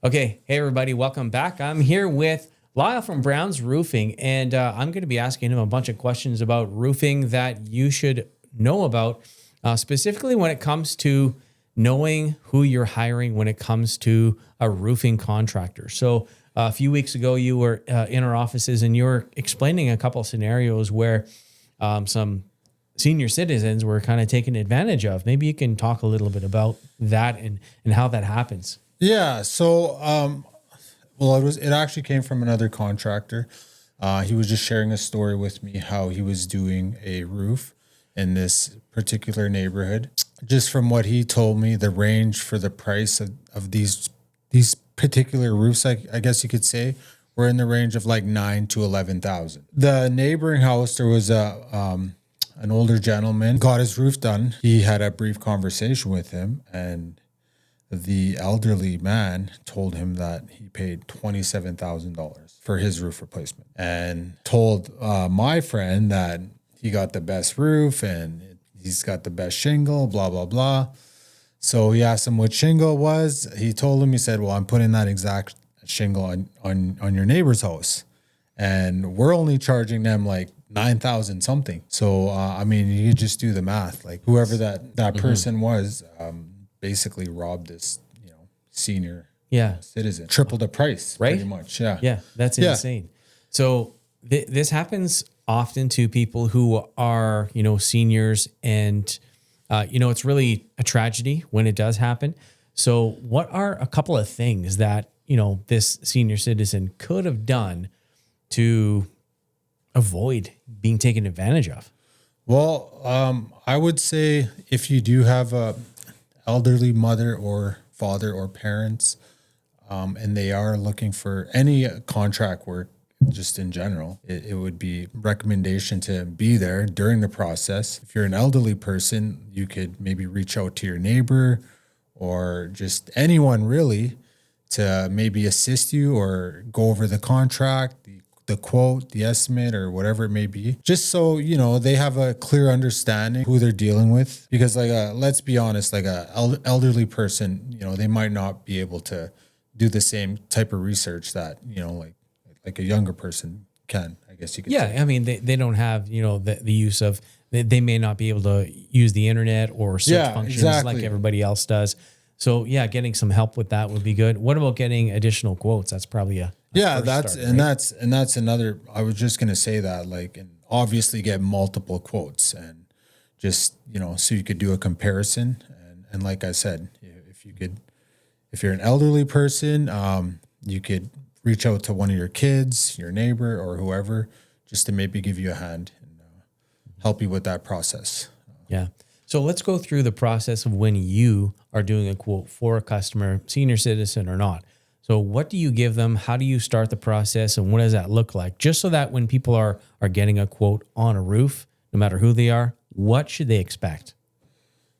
Okay. Hey, everybody. Welcome back. I'm here with Lyle from Brown's Roofing, and I'm going to be asking him a bunch of questions about roofing that you should know about, specifically when it comes to knowing who you're hiring when it comes to a roofing contractor. So a few weeks ago, you were in our offices and you were explaining a couple of scenarios where some senior citizens were kind of taken advantage of. Maybe you can talk a little bit about that and how that happens. Yeah. So, it actually came from another contractor. He was just sharing a story with me how he was doing a roof in this particular neighborhood. Just from what he told me, the range for the price of these particular roofs, I guess you could say, were in the range of like 9,000 to 11,000. The neighboring house, there was an older gentleman got his roof done. He had a brief conversation with him, and the elderly man told him that he paid $27,000 for his roof replacement, and told my friend that he got the best roof and he's got the best shingle, blah, blah, blah. So he asked him what shingle it was. He told him, he said, well, I'm putting that exact shingle on your neighbor's house, and we're only charging them like 9,000 something. So, you could just do the math. Like whoever that person was, basically robbed this, senior citizen, triple the price, right? Pretty much. Yeah. Yeah. That's insane. So this happens often to people who are, seniors, and, it's really a tragedy when it does happen. So what are a couple of things that, this senior citizen could have done to avoid being taken advantage of? Well, I would say if you do have a elderly mother or father or parents, and they are looking for any contract work, just in general, it would be recommendation to be there during the process. If you're an elderly person, you could maybe reach out to your neighbor or just anyone really to maybe assist you or go over the contract, the quote, the estimate, or whatever it may be, just so, they have a clear understanding who they're dealing with. Because let's be honest, like a elderly person, they might not be able to do the same type of research that, like a younger person can, I guess you could say. Yeah. I mean, they don't have, the use of, they may not be able to use the internet or search functions like everybody else does. So yeah, getting some help with that would be good. What about getting additional quotes? That's probably that's another. I was just gonna say that, and obviously get multiple quotes, and just so you could do a comparison. And like I said, if you're an elderly person, you could reach out to one of your kids, your neighbor, or whoever, just to maybe give you a hand and help you with that process. Yeah. So let's go through the process of when you are doing a quote for a customer, senior citizen or not. So what do you give them? How do you start the process, and what does that look like? Just so that when people are getting a quote on a roof, no matter who they are, what should they expect?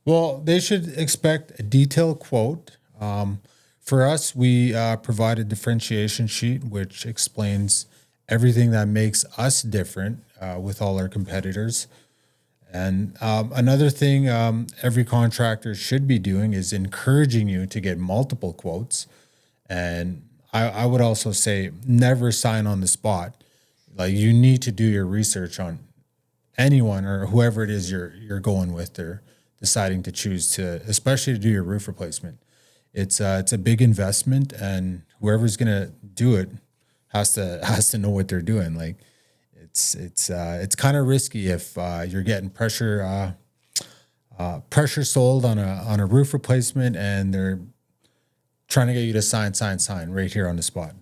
Well, they should expect a detailed quote. For us, we provide a differentiation sheet, which explains everything that makes us different with all our competitors. And another thing every contractor should be doing is encouraging you to get multiple quotes. And I would also say never sign on the spot. Like, you need to do your research on anyone or whoever it is you're going with or deciding to choose to, especially to do your roof replacement. It's a big investment, and whoever's gonna do it has to know what they're doing. Like, it's kind of risky if you're getting pressure sold on a roof replacement, and they're trying to get you to sign right here on the spot.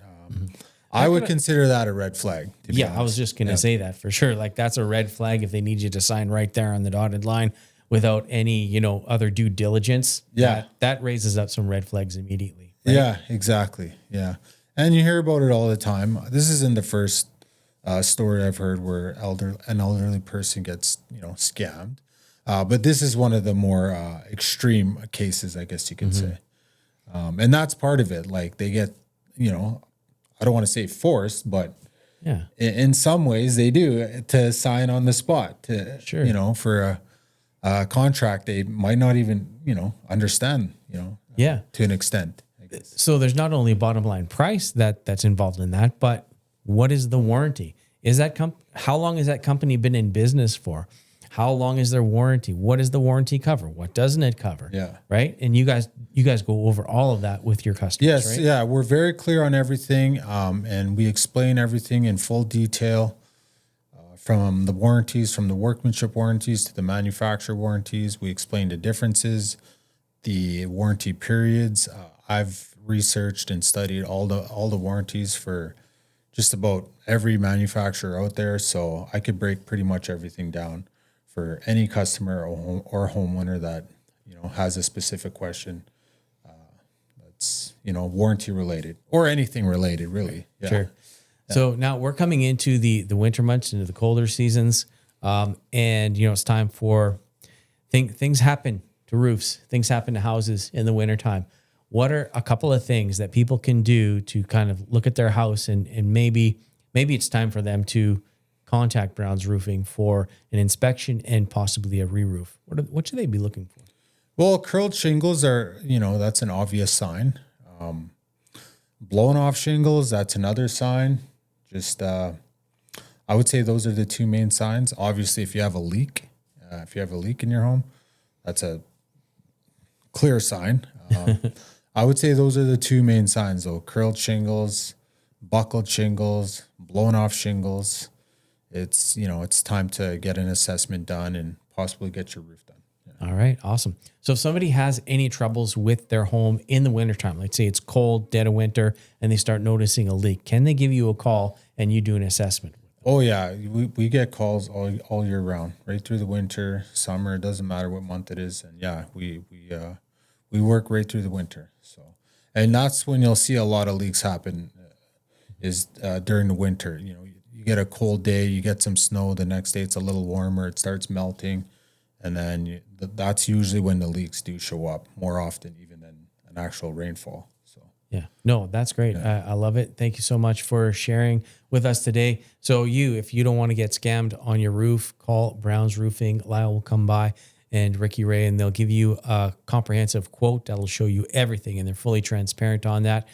I would consider that a red flag. I was just going to say that for sure. Like, that's a red flag if they need you to sign right there on the dotted line without any, other due diligence. Yeah. That raises up some red flags immediately. Right? Yeah, exactly. Yeah. And you hear about it all the time. This isn't the first story I've heard where an elderly person gets, scammed. But this is one of the more extreme cases, I guess you could say. And that's part of it. Like, they get, I don't want to say forced, but in some ways they do, to sign on the spot to, for a contract they might not even, understand, to an extent, I guess. So there's not only bottom line price that's involved in that, but what is the warranty? Is that how long has that company been in business for? How long is their warranty? What does the warranty cover? What doesn't it cover? Yeah. Right. And you guys go over all of that with your customers. Yes. Right? Yeah. We're very clear on everything. And we explain everything in full detail, from the warranties, from the workmanship warranties to the manufacturer warranties. We explain the differences, the warranty periods. I've researched and studied all the warranties for just about every manufacturer out there. So I could break pretty much everything down for any customer or homeowner that, has a specific question that's, warranty related or anything related, really. Yeah. Sure. Yeah. So now we're coming into the winter months, into the colder seasons. And, it's time for things happen to roofs, things happen to houses in the wintertime. What are a couple of things that people can do to kind of look at their house and maybe it's time for them to contact Brown's Roofing for an inspection and possibly a re-roof? What should they be looking for? Well, curled shingles are, that's an obvious sign. Blown off shingles, that's another sign. Just, I would say those are the two main signs. Obviously, if you have a leak in your home, that's a clear sign. I would say those are the two main signs, though. Curled shingles, buckled shingles, blown off shingles. It's time to get an assessment done and possibly get your roof done. Yeah. All right. Awesome. So if somebody has any troubles with their home in the wintertime, let's say it's cold, dead of winter, and they start noticing a leak, can they give you a call and you do an assessment? Oh yeah. We get calls all year round, right through the winter, summer, it doesn't matter what month it is. And yeah, we work right through the winter. So, and that's when you'll see a lot of leaks happen is during the winter. You get a cold day, you get some snow, the next day it's a little warmer, it starts melting. And then that's usually when the leaks do show up more often even than an actual rainfall. So yeah, no, that's great. Yeah. I love it. Thank you so much for sharing with us today. So if you don't want to get scammed on your roof, call Brown's Roofing. Lyle will come by and Ricky Ray, and they'll give you a comprehensive quote that'll show you everything, and they're fully transparent on that.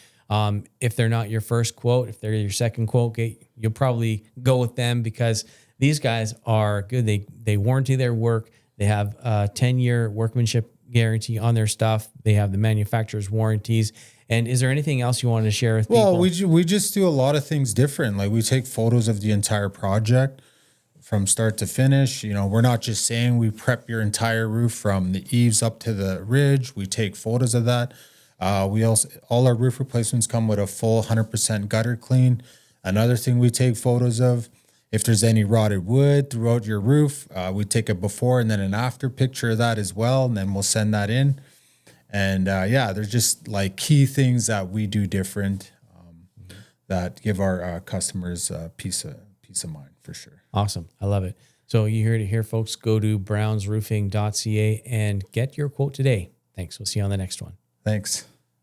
If they're not your first quote, if they're your second quote, you'll probably go with them because these guys are good. They warranty their work. They have a 10-year workmanship guarantee on their stuff. They have the manufacturer's warranties. And is there anything else you wanted to share with people? Well, we just do a lot of things different. Like we take photos of the entire project from start to finish. We're not just saying we prep your entire roof from the eaves up to the ridge. We take photos of that. All our roof replacements come with a full 100% gutter clean. Another thing we take photos of, if there's any rotted wood throughout your roof, we take a before and then an after picture of that as well, and then we'll send that in. And there's just like key things that we do different that give our customers peace of mind for sure. Awesome. I love it. So you heard it here, folks. Go to brownsroofing.ca and get your quote today. Thanks. We'll see you on the next one. Thanks.